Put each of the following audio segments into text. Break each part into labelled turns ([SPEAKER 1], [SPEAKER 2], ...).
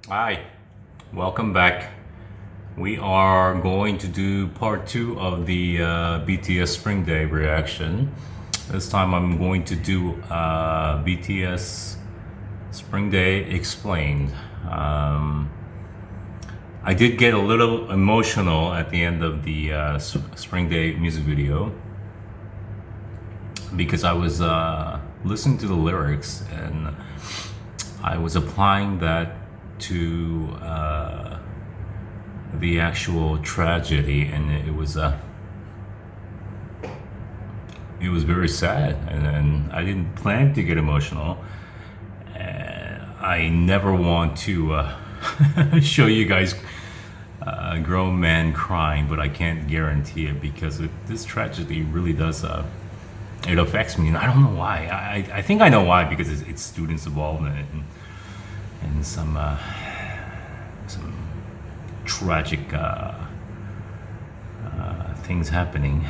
[SPEAKER 1] Hi, welcome back. We are going to do part two of the BTS Spring Day reaction. This time I'm going to do BTS Spring Day Explained. Um, I did get a little emotional at the end of the Spring Day music video because I was listening to the lyrics and I was applying that to the actual tragedy, and it was very sad, and I didn't plan to get emotional. I never want to show you guys a grown man crying, but I can't guarantee it because this tragedy really does. It affects me, and I don't know why. I think I know why because it's students involved in it, and some tragic things happening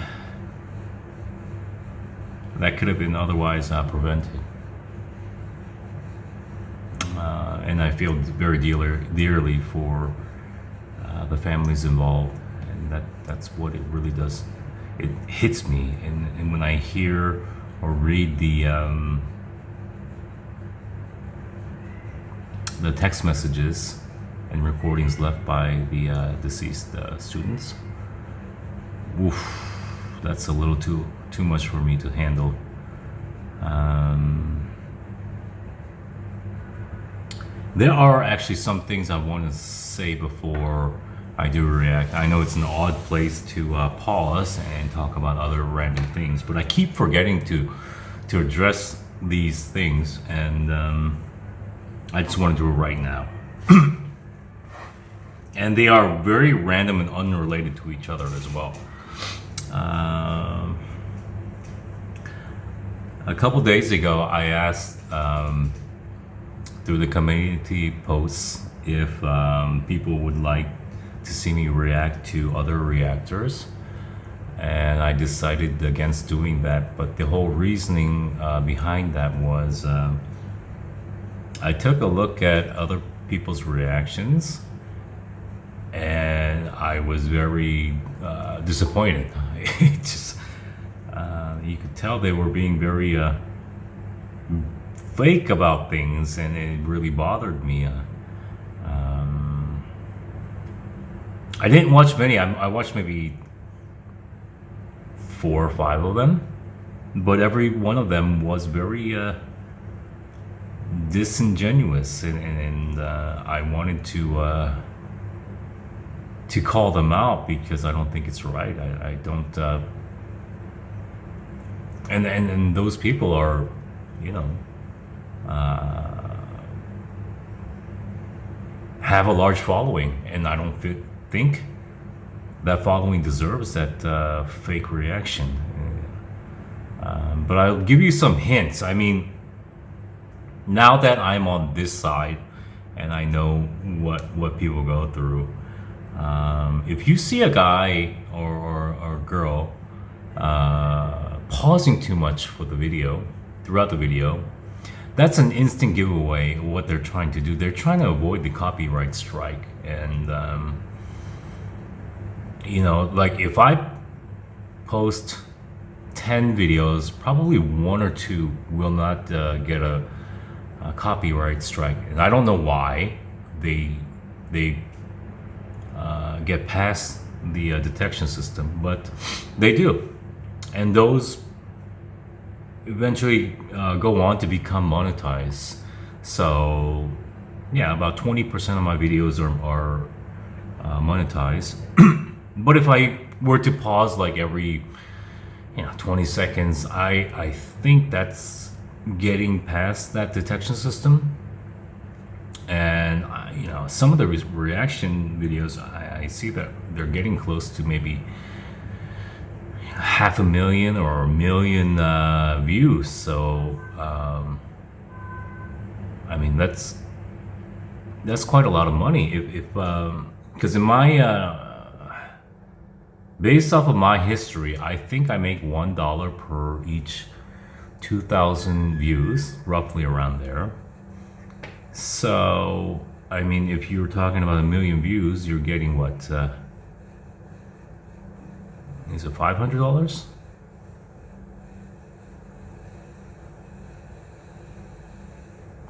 [SPEAKER 1] that could have been otherwise prevented. And I feel very dearly for the families involved, and that's what it really does. It hits me, and when I hear or read the text messages and recordings left by the deceased students, oof, that's a little too much for me to handle. There are actually some things I want to say before I do react. I know it's an odd place to pause and talk about other random things, but I keep forgetting to address these things, and I just want to do it right now. And they are very random and unrelated to each other as well. A couple days ago, I asked through the community posts if people would like to see me react to other reactors, and I decided against doing that. But the whole reasoning behind that was I took a look at other people's reactions, and I was very disappointed. It just you could tell they were being very fake about things, and it really bothered me. I didn't watch many. I watched maybe 4 or 5 of them, but every one of them was very disingenuous, and I wanted to call them out because I don't think it's right. I don't. And those people are, you know, have a large following, and I don't think that following deserves that fake reaction. But I'll give you some hints. I mean, now that I'm on this side and I know what people go through, if you see a guy or girl pausing too much for the video, throughout the video, that's an instant giveaway of what they're trying to do. They're trying to avoid the copyright strike. And you know, like if I post 10 videos, probably 1 or 2 will not get a copyright strike. And I don't know why they get past the detection system, but they do. And those eventually go on to become monetized. So yeah, about 20% of my videos are monetized. But if I were to pause like every 20 seconds, I think that's getting past that detection system. And some of the reaction videos, I see that they're getting close to maybe 500,000 or 1 million views. So I mean, that's quite a lot of money. If because in my based off of my history, I think I make $1 per each 2,000 views, roughly around there. So I mean, if you're talking about 1 million views, you're getting what? Is it $500?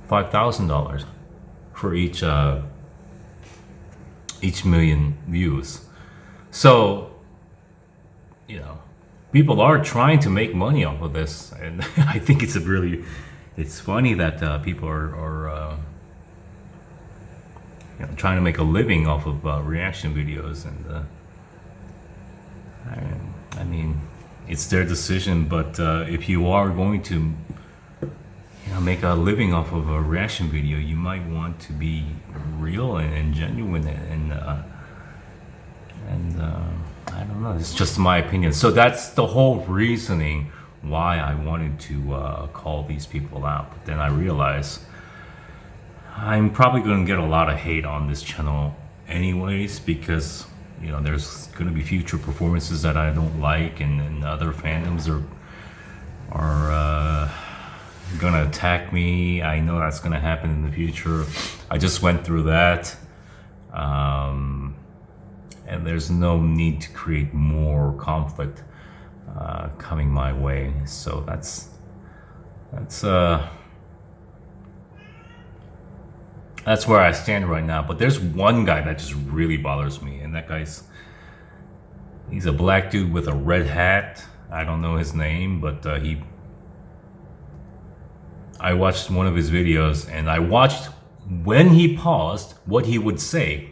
[SPEAKER 1] $5,000 for each million views. So, you know, people are trying to make money off of this, and I think it's funny that people are trying to make a living off of reaction videos, and I mean, it's their decision. But if you are going to make a living off of a reaction video, you might want to be real and genuine, and I don't know. It's just my opinion. So that's the whole reasoning why I wanted to call these people out. But then I realized I'm probably going to get a lot of hate on this channel anyways, because there's going to be future performances that I don't like, and other fandoms are gonna attack me. I know that's gonna happen in the future. I just went through that, and there's no need to create more conflict coming my way. So that's where I stand right now. But there's one guy that just really bothers me, and that he's a black dude with a red hat. I don't know his name, but I watched one of his videos, and I watched when he paused what he would say.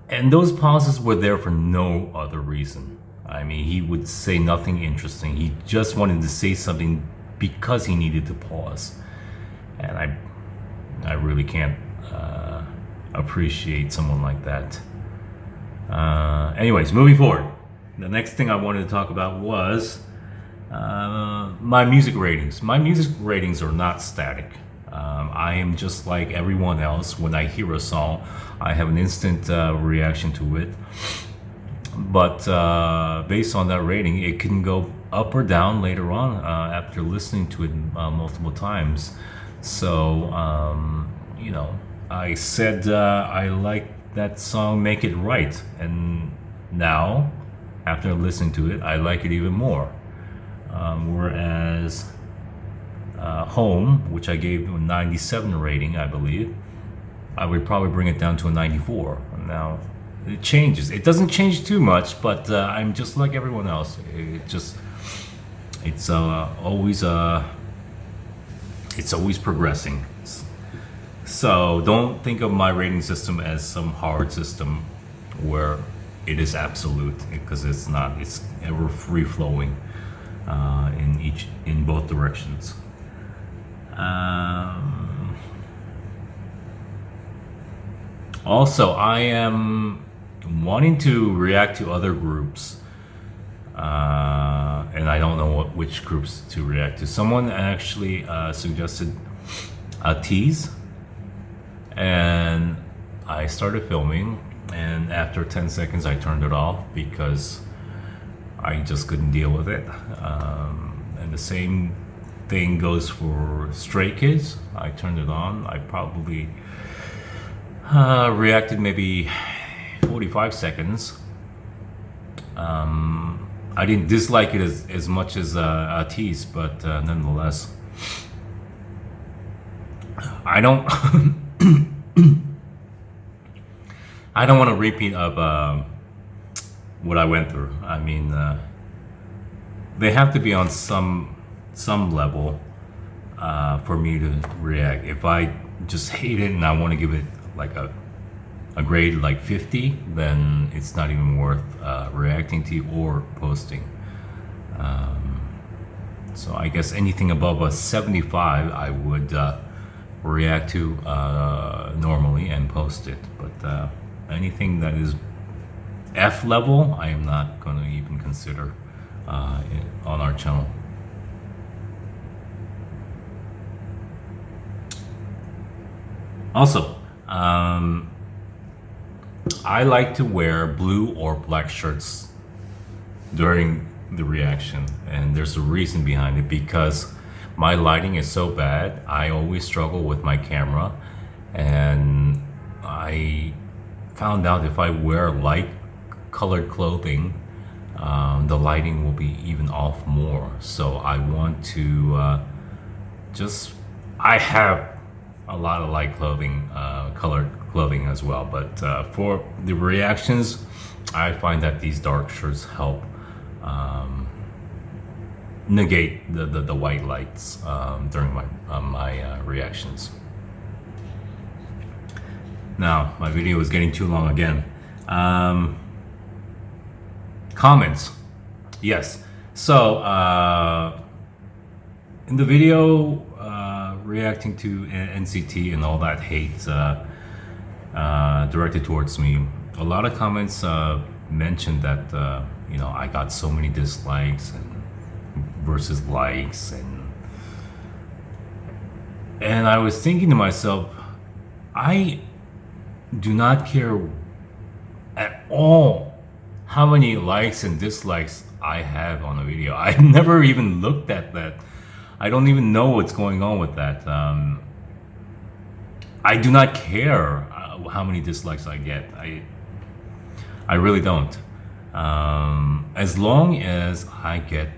[SPEAKER 1] And those pauses were there for no other reason. I mean, he would say nothing interesting. He just wanted to say something because he needed to pause. And I really can't appreciate someone like that. Anyways, moving forward. The next thing I wanted to talk about was my music ratings. My music ratings are not static. I am just like everyone else. When I hear a song, I have an instant reaction to it. But based on that rating, it can go up or down later on after listening to it multiple times. So, I said I like that song, Make It Right. And now, after listening to it, I like it even more. Whereas Home, which I gave a 97 rating, I believe, I would probably bring it down to a 94. Now, it changes. It doesn't change too much, but I'm just like everyone else. It's always progressing. So don't think of my rating system as some hard system where it is absolute, because it's not. It's ever free flowing in both directions. Also, I am wanting to react to other groups, and I don't know which groups to react to. Someone actually suggested a tease, and I started filming, and after 10 seconds I turned it off because I just couldn't deal with it. And the same thing goes for Stray Kids. I turned it on. I probably reacted maybe 45 seconds. I didn't dislike it as much as a tease, but nonetheless, I don't I don't want to repeat of what I went through. I mean, they have to be on some level for me to react. If I just hate it and I want to give it like a grade like 50, then it's not even worth reacting to or posting. So I guess anything above a 75 I would react to normally and post it, but anything that is F level I am not going to even consider on our channel. Also, I like to wear blue or black shirts during the reaction, and there's a reason behind it. Because my lighting is so bad, I always struggle with my camera, and I found out if I wear light colored clothing, the lighting will be even off more. So I want to just, I have a lot of light clothing, colored clothing as well. But for the reactions, I find that these dark shirts help negate the white lights during my reactions. Now, my video is getting too long again. Comments. Yes. So, in the video reacting to NCT and all that hate directed towards me, a lot of comments mentioned that I got so many dislikes and versus likes, and I was thinking to myself, I do not care at all how many likes and dislikes I have on a video. I never even looked at that. I don't even know what's going on with that. I do not care how many dislikes I get. I really don't. As long as I get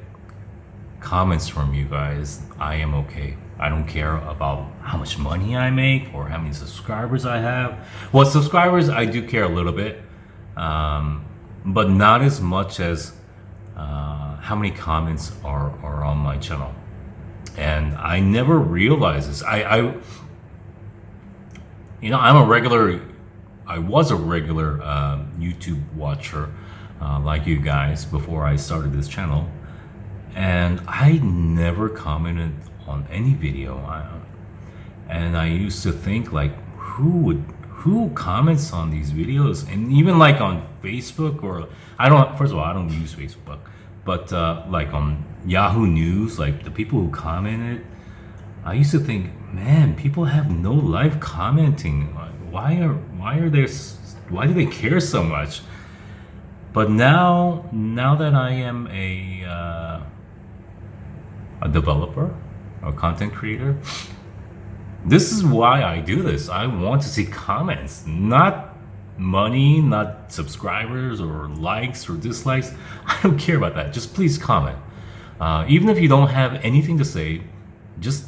[SPEAKER 1] comments from you guys, I am okay. I don't care about how much money I make or how many subscribers I have. Well, subscribers, I do care a little bit, but not as much as how many comments are on my channel. And I never realized this. I was a regular YouTube watcher like you guys before I started this channel, and I never commented on any video. And I used to think, like, who comments on these videos? And even like on Facebook, or first of all, I don't use Facebook, but like on Yahoo News, like the people who commented, I used to think, man, people have no life commenting. Why do they care so much? But now that I am a developer, a content creator, this is why I do this. I want to see comments, not money, not subscribers or likes or dislikes. I don't care about that. Just please comment. Even if you don't have anything to say, just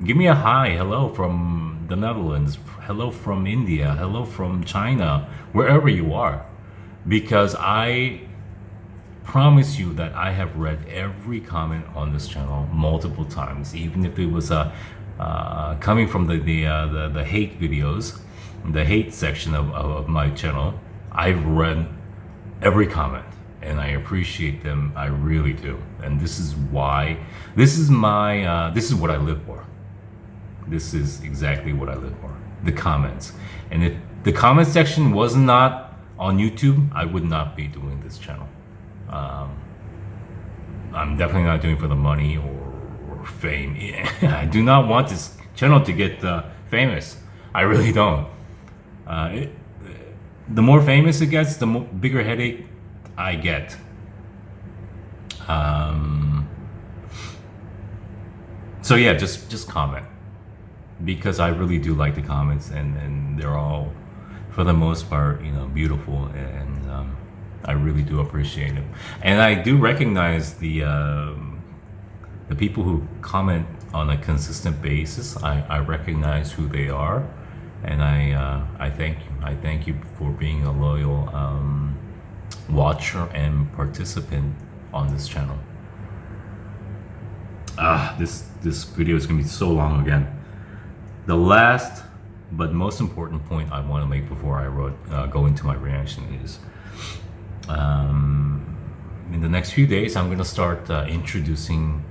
[SPEAKER 1] give me a hi, hello from the Netherlands, hello from India, hello from China, wherever you are. Because I promise you that I have read every comment on this channel multiple times, even if it was coming from the hate videos, the hate section of my channel. I've read every comment and I appreciate them. I really do. And this is why, this is what I live for. This is exactly what I live for, the comments. And if the comment section was not on YouTube, I would not be doing this channel. I'm definitely not doing it for the money or fame. I do not want this channel to get famous. I really don't. The more famous it gets, the bigger headache I get. So yeah, just comment, because I really do like the comments, and they're all, for the most part, beautiful, and I really do appreciate it. And I do recognize the people who comment on a consistent basis. I recognize who they are, and I thank you. I thank you for being a loyal watcher and participant on this channel. This video is gonna be so long again. The last but most important point I want to make before I go into my reaction is, in the next few days, I'm gonna start introducing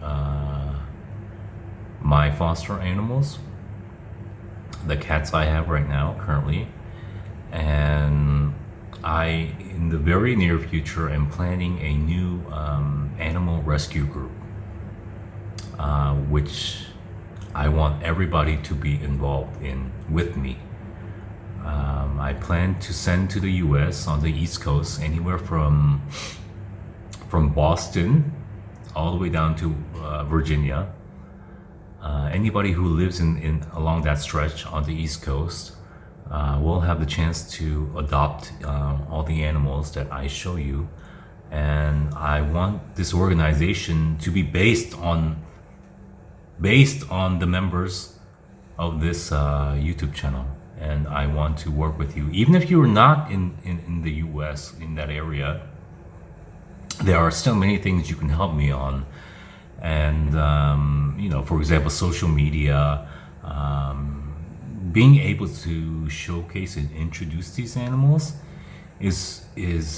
[SPEAKER 1] my foster animals, the cats I have right now currently, and in the very near future, am planning a new animal rescue group, which I want everybody to be involved in with me. I plan to send to the US on the East Coast, anywhere from Boston all the way down to Virginia. Anybody who lives in along that stretch on the East Coast will have the chance to adopt all the animals that I show you. And I want this organization to be based on the members of this YouTube channel. And I want to work with you. Even if you're not in the US, in that area, there are still many things you can help me on. And, for example, social media, being able to showcase and introduce these animals is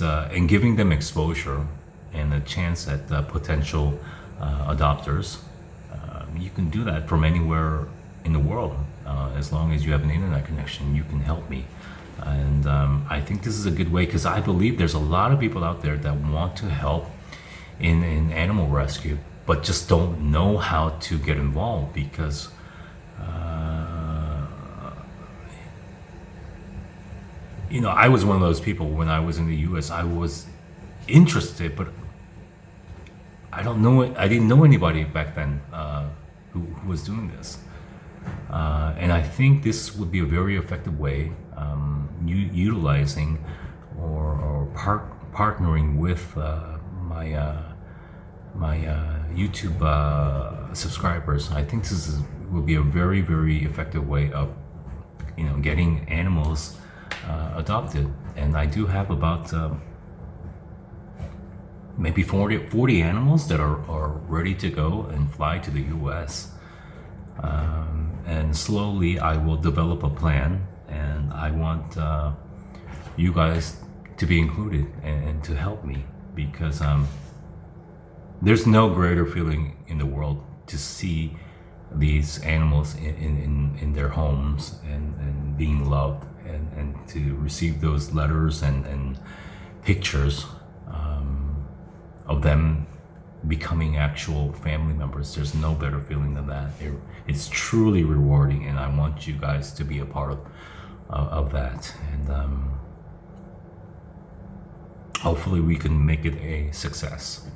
[SPEAKER 1] and giving them exposure and a chance at potential adopters. You can do that from anywhere in the world. As long as you have an internet connection, you can help me. And I think this is a good way, because I believe there's a lot of people out there that want to help in animal rescue, but just don't know how to get involved, because I was one of those people when I was in the US. I was interested, but I didn't know anybody back then who was doing this. And I think this would be a very effective way, utilizing or partnering with my YouTube subscribers. I think this will be a very, very effective way of getting animals adopted. And I do have about maybe 40 animals that are ready to go and fly to the US. And slowly I will develop a plan, and I want you guys to be included and to help me, because there's no greater feeling in the world to see these animals in their homes and being loved, and to receive those letters and pictures of them becoming actual family members. There's no better feeling than that. It's truly rewarding, and I want you guys to be a part of that. And hopefully we can make it a success.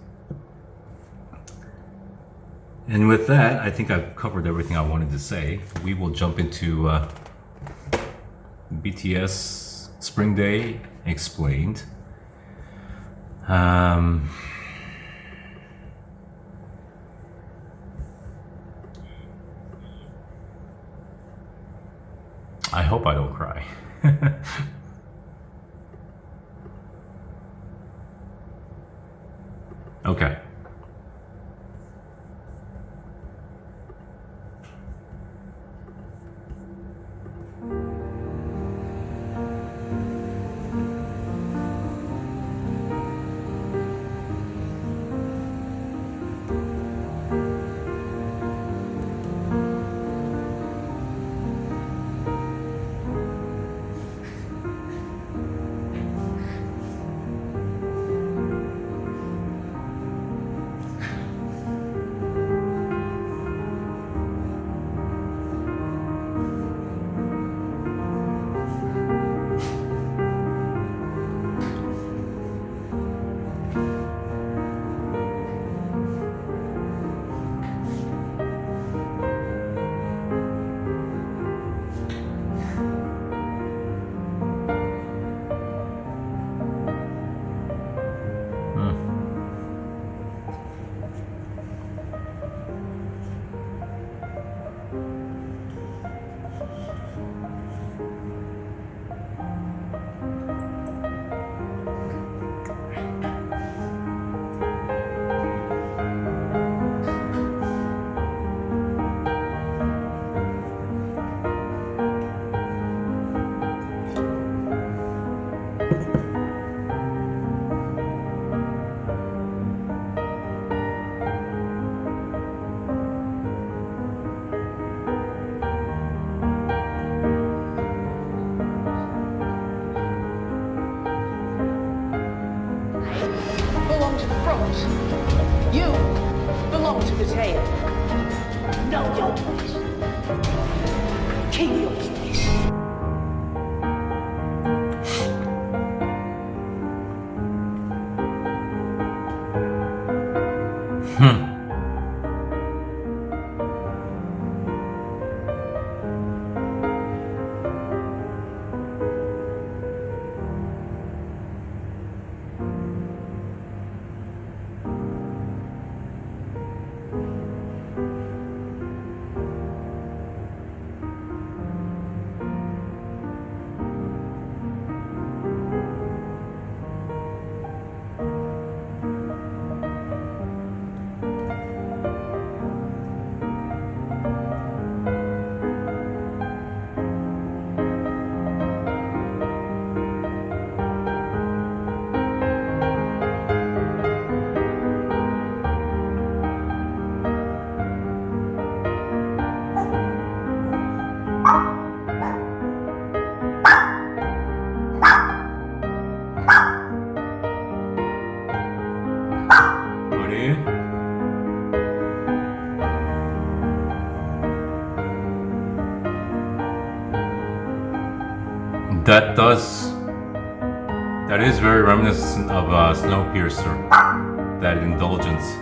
[SPEAKER 1] And with that, I think I've covered everything I wanted to say. We will jump into BTS Spring Day Explained. I hope I don't cry. Okay.
[SPEAKER 2] belong to the front. You belong to the tail. Know your place. Keep your place.
[SPEAKER 1] That does. That is very reminiscent of Snowpiercer. That indulgence.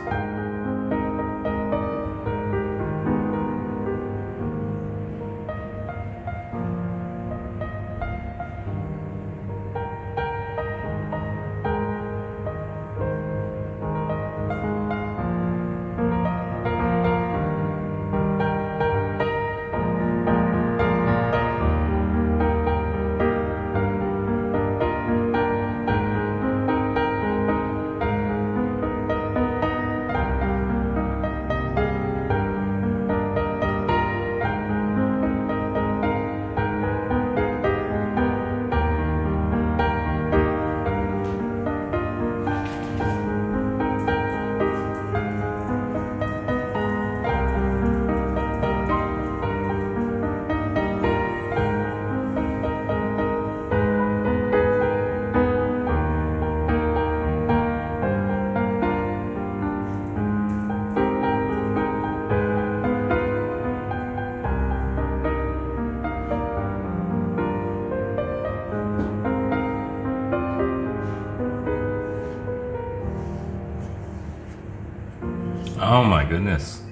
[SPEAKER 1] Oh my goodness.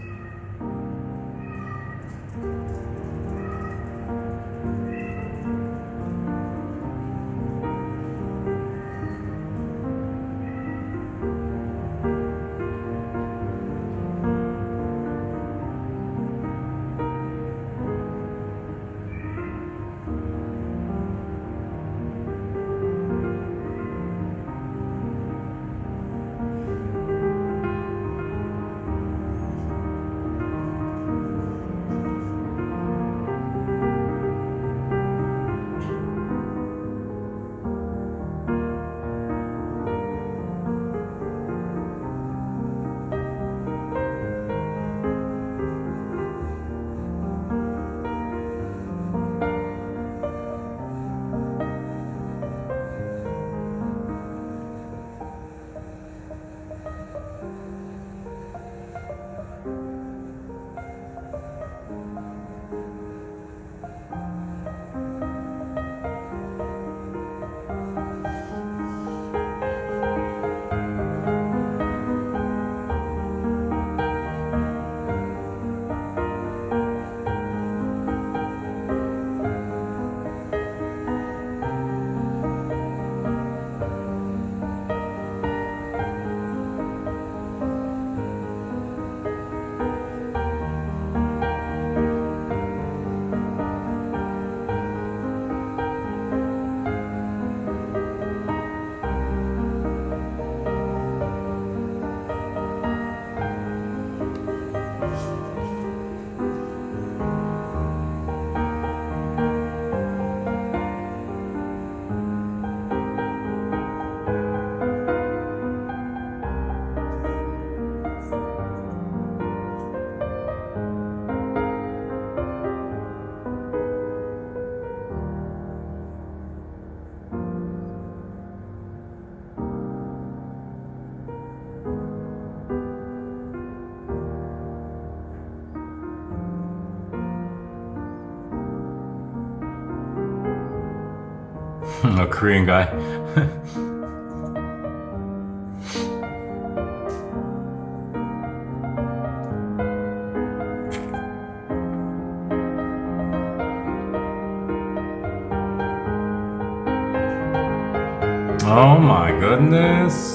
[SPEAKER 1] A Korean guy. Oh my goodness.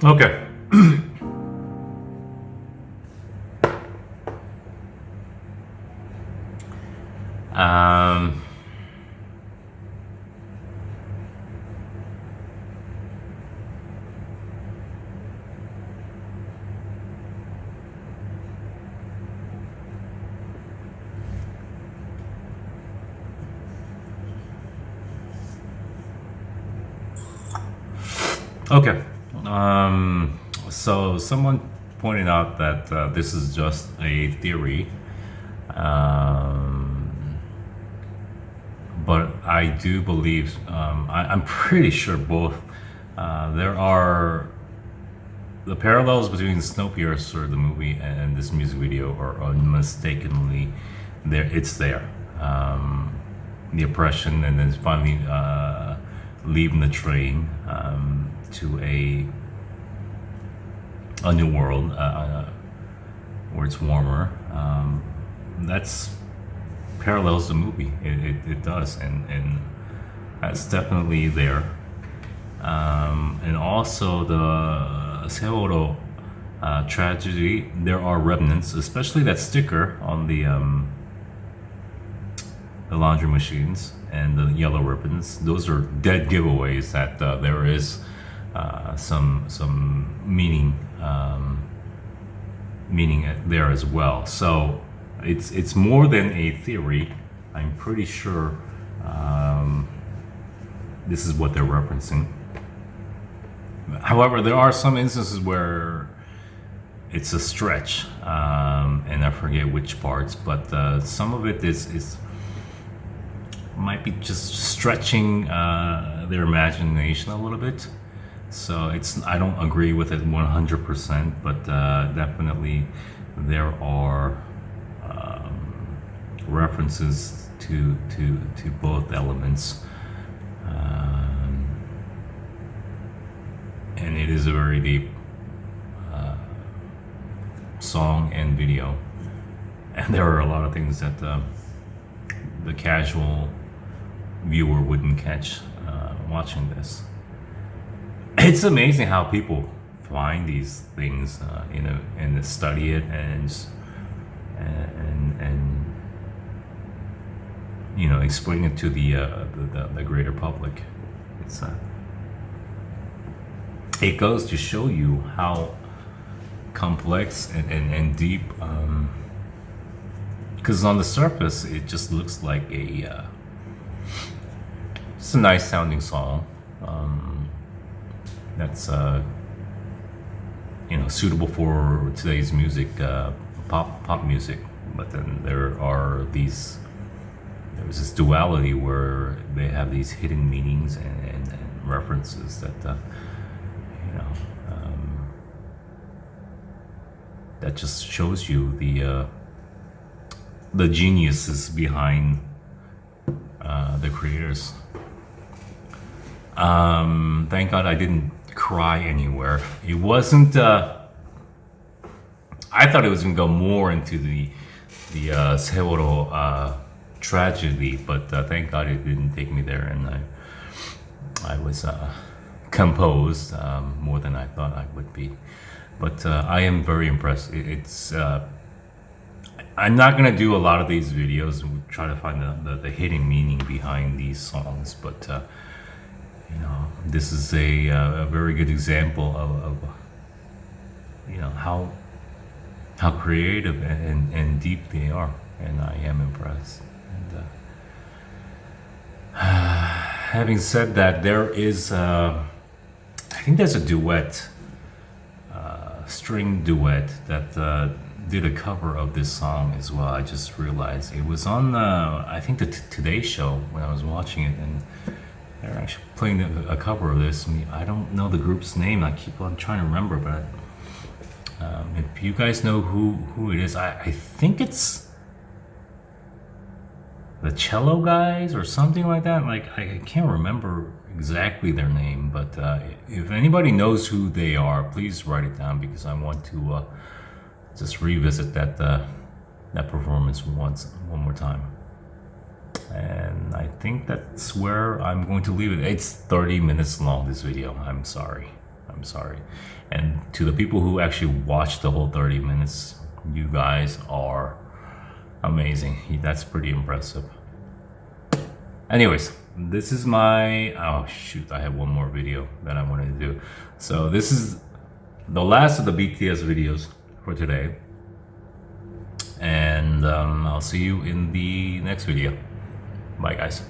[SPEAKER 1] Okay. um, okay. So someone pointed out that this is just a theory. Um, but I do believe, I'm pretty sure both, there are the parallels between Snowpiercer, the movie, and this music video are unmistakably there. It's there. The oppression, and then finally leaving the train to a new world where it's warmer. That's parallels the movie. It does, and that's definitely there. And also the Seoul tragedy. There are remnants, especially that sticker on the laundry machines and the yellow ribbons. Those are dead giveaways that there is some meaning there as well. So it's more than a theory. I'm pretty sure this is what they're referencing. However, there are some instances where it's a stretch, and I forget which parts, but some of it is might be just stretching their imagination a little bit. So I don't agree with it 100%, but definitely there are references to both elements, and it is a very deep song and video, and there are a lot of things that the casual viewer wouldn't catch watching this. It's amazing how people find these things, and study it and explain it to the greater public. It goes to show you how complex and deep, because on the surface it just looks like it's a nice sounding song, that's suitable for today's music, pop music. But then there's this duality where they have these hidden meanings and references that that just shows you the geniuses behind the creators. Thank God I didn't cry anywhere. It wasn't. I thought it was gonna go more into the Seoul tragedy, but thank God it didn't take me there, and I was composed more than I thought I would be. But I am very impressed. I'm not gonna do a lot of these videos and try to find the hidden meaning behind these songs, but this is a very good example of how creative and deep they are, and I am impressed. And having said that, there is I think there's a duet, string duet that did a cover of this song as well. I just realized it was on I think the Today Show when I was watching it, and they're actually playing a cover of this. I don't know the group's name. I keep on trying to remember, but if you guys know who it is, I think it's the Cello Guys or something like that. Like I can't remember exactly their name, but if anybody knows who they are, please write it down, because I want to just revisit that performance one more time. And I think that's where I'm going to leave it. It's 30 minutes long, this video. I'm sorry. I'm sorry. And to the people who actually watched the whole 30 minutes, you guys are amazing. That's pretty impressive. Anyways, this is my, oh shoot, I have one more video that I wanted to do. So this is the last of the BTS videos for today. And I'll see you in the next video. Bye guys.